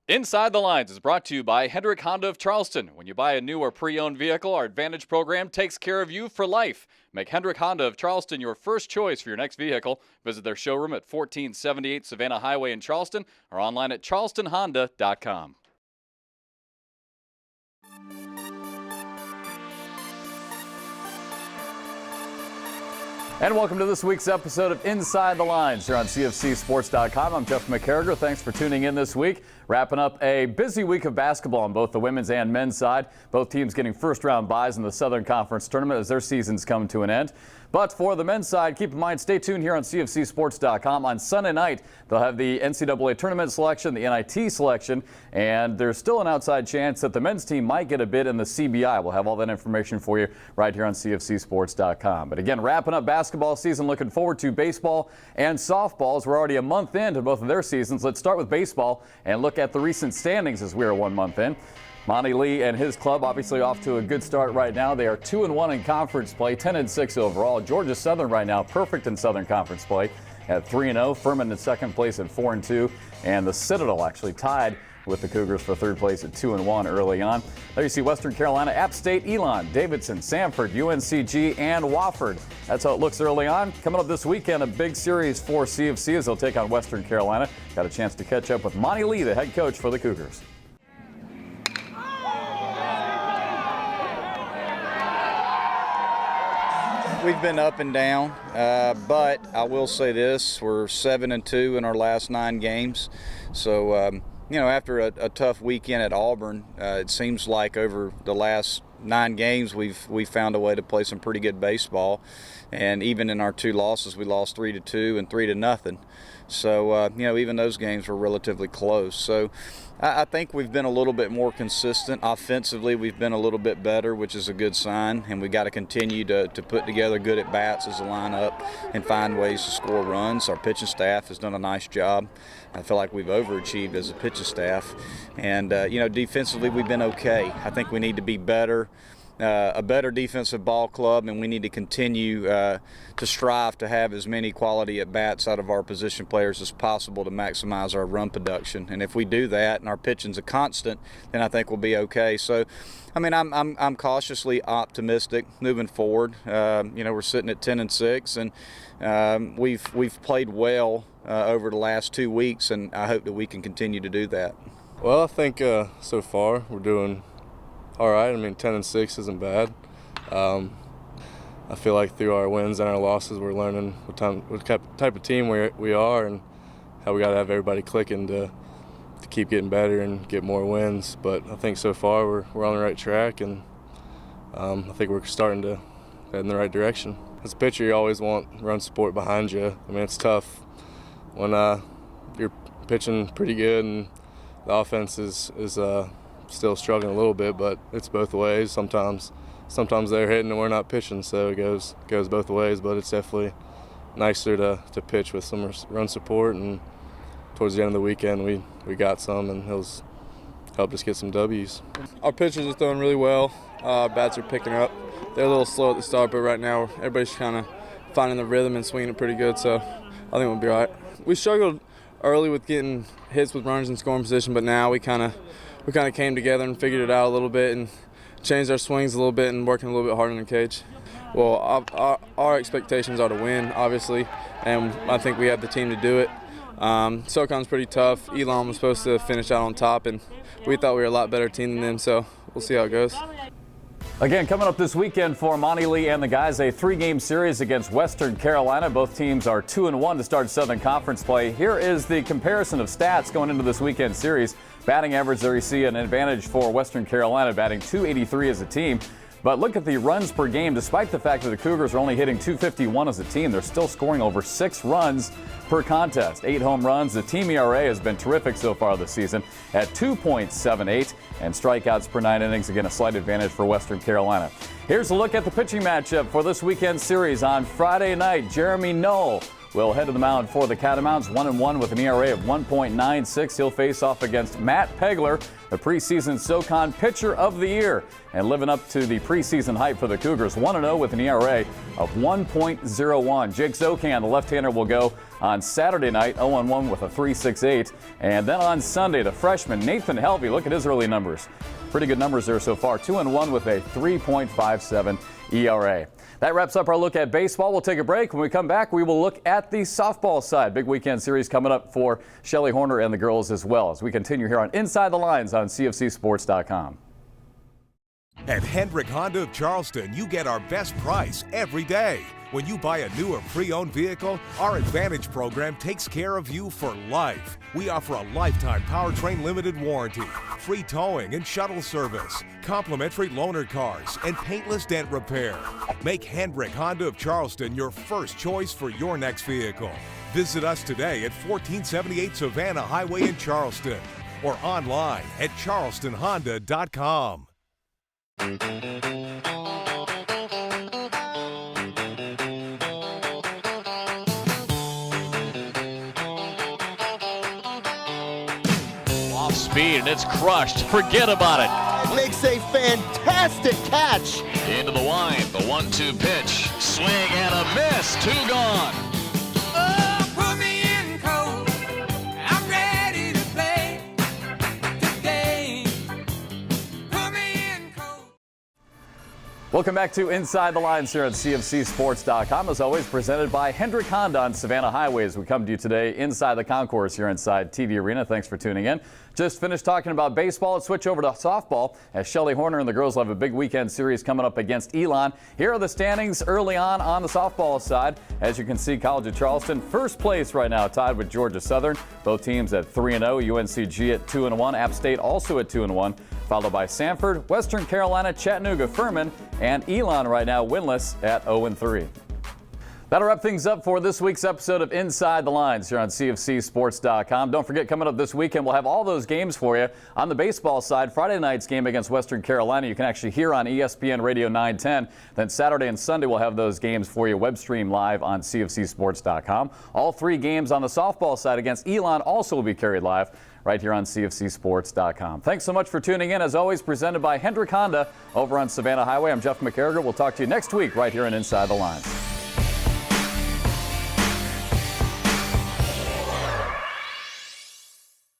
Inside the Lines is brought to you by Hendrik Honda of Charleston. When you buy a new or pre-owned vehicle, our Advantage program takes care of you for life. Make Hendrik Honda of Charleston your first choice for your next vehicle. Visit their showroom at 1478 Savannah Highway in Charleston or online at charlestonhonda.com. And welcome to this week's episode of Inside the Lines here on CofCSports.com. I'm Jeff McCarriger. Thanks for tuning in this week. Wrapping up a busy week of basketball on both the women's and men's side. Both teams getting first-round byes in the Southern Conference Tournament as their seasons come to an end. But for the men's side, keep in mind, stay tuned here on CofCSports.com. On Sunday night, they'll have the NCAA tournament selection, the NIT selection, and there's still an outside chance that the men's team might get a bid in the CBI. We'll have all that information for you right here on CofCSports.com. But again, wrapping up basketball season, looking forward to baseball and softball as we're already a month into both of their seasons. Let's start with baseball and look at the recent standings as we are 1 month in. Monty Lee and his club obviously off to a good start right now. They are 2-1 in conference play, 10-6 overall. Georgia Southern right now perfect in Southern Conference play at 3-0. Furman in second place at 4-2. And the Citadel actually tied with the Cougars for third place at 2-1 early on. There you see Western Carolina, App State, Elon, Davidson, Samford, UNCG, and Wofford. That's how it looks early on. Coming up this weekend, a big series for CofC as they'll take on Western Carolina. Got a chance to catch up with Monty Lee, the head coach for the Cougars. We've been up and down, but I will say this, we're 7-2 in our last 9 games. So, you know, after a tough weekend at Auburn, it seems like over the last 9 games we've found a way to play some pretty good baseball. And even in our 2 losses, we lost 3-2 and 3-0. So, you know, even those games were relatively close. So I think we've been a little bit more consistent. Offensively, we've been a little bit better, which is a good sign. And we got to continue to put together good at-bats as a lineup and find ways to score runs. Our pitching staff has done a nice job. I feel like we've overachieved as a pitching staff. And, you know, defensively, we've been okay. I think we need to be better. A better defensive ball club, and we need to continue to strive to have as many quality at-bats out of our position players as possible to maximize our run production. And if we do that and our pitching's a constant, then I think we'll be okay. So, I mean, I'm cautiously optimistic moving forward. You know, we're sitting at 10-6, and we've played well over the last 2 weeks, and I hope that we can continue to do that. Well, I think so far we're doing all right. I mean, 10-6 isn't bad. I feel like through our wins and our losses, we're learning what type of team we are and how we got to have everybody clicking to keep getting better and get more wins. But I think so far we're on the right track, and I think we're starting to head in the right direction. As a pitcher, you always want run support behind you. I mean, it's tough when you're pitching pretty good and the offense is still struggling a little bit, but it's both ways. Sometimes they're hitting and we're not pitching, so it goes both ways. But it's definitely nicer to pitch with some run support, and towards the end of the weekend we got some, and it helped us get some W's. Our pitchers are throwing really well. Our bats are picking up. They're a little slow at the start, but right now everybody's kind of finding the rhythm and swinging it pretty good, so I think we'll be all right. We struggled early with getting hits with runners in scoring position, but now we kind of came together and figured it out a little bit and changed our swings a little bit and working a little bit harder in the cage. Well, our expectations are to win, obviously, and I think we have the team to do it. SoCon's pretty tough. Elon was supposed to finish out on top, and we thought we were a lot better team than them, so we'll see how it goes. Again, coming up this weekend for Monty Lee and the guys, a 3-game series against Western Carolina. Both teams are 2-1 to start Southern Conference play. Here is the comparison of stats going into this weekend series. Batting average, there you see an advantage for Western Carolina, batting .283 as a team. But look at the runs per game. Despite the fact that the Cougars are only hitting .251 as a team, they're still scoring over 6 runs per contest. 8 home runs. The team ERA has been terrific so far this season at 2.78, and strikeouts per 9 innings. Again, a slight advantage for Western Carolina. Here's a look at the pitching matchup for this weekend series on Friday night. Jeremy Knoll will head to the mound for the Catamounts, 1-1 with an ERA of 1.96. He'll face off against Matt Pegler, the preseason SoCon Pitcher of the Year, and living up to the preseason hype for the Cougars, 1-0 with an ERA of 1.01. Jake Zocan, the left-hander, will go on Saturday night, 0-1 with a 3.68. And then on Sunday, the freshman Nathan Helvey, look at his early numbers. Pretty good numbers there so far, 2-1 with a 3.57 ERA. That wraps up our look at baseball. We'll take a break. When we come back, we will look at the softball side. Big weekend series coming up for Shelly Horner and the girls as well, as we continue here on Inside the Lines on CofCSports.com. At Hendrik Honda of Charleston, you get our best price every day. When you buy a new or pre-owned vehicle, our Advantage program takes care of you for life. We offer a lifetime powertrain limited warranty, free towing and shuttle service, complimentary loaner cars, and paintless dent repair. Make Hendrik Honda of Charleston your first choice for your next vehicle. Visit us today at 1478 Savannah Highway in Charleston or online at charlestonhonda.com. Off speed, and it's crushed. Forget about it. Makes a fantastic catch. Into the line, the 1-2 pitch. Swing and a miss. 2 gone. Oh, put me in cold. I'm ready to play today. Put me in cold. Welcome back to Inside the Lines here on CofCSports.com. As always, presented by Hendrik Honda on Savannah Highway as we come to you today inside the concourse here inside TV Arena. Thanks for tuning in. Just finished talking about baseball. Let's switch over to softball as Shelly Horner and the girls will have a big weekend series coming up against Elon. Here are the standings early on the softball side. As you can see, College of Charleston first place right now, tied with Georgia Southern. Both teams at 3-0, UNCG at 2-1, App State also at 2-1, followed by Sanford, Western Carolina, Chattanooga, Furman, and Elon right now winless at 0-3. That'll wrap things up for this week's episode of Inside the Lines here on CofCSports.com. Don't forget, coming up this weekend, we'll have all those games for you. On the baseball side, Friday night's game against Western Carolina, you can actually hear on ESPN Radio 910. Then Saturday and Sunday, we'll have those games for you, web stream live on CofCSports.com. All 3 games on the softball side against Elon also will be carried live right here on CofCSports.com. Thanks so much for tuning in. As always, presented by Hendrik Honda over on Savannah Highway. I'm Jeff McCarriger. We'll talk to you next week right here on Inside the Lines.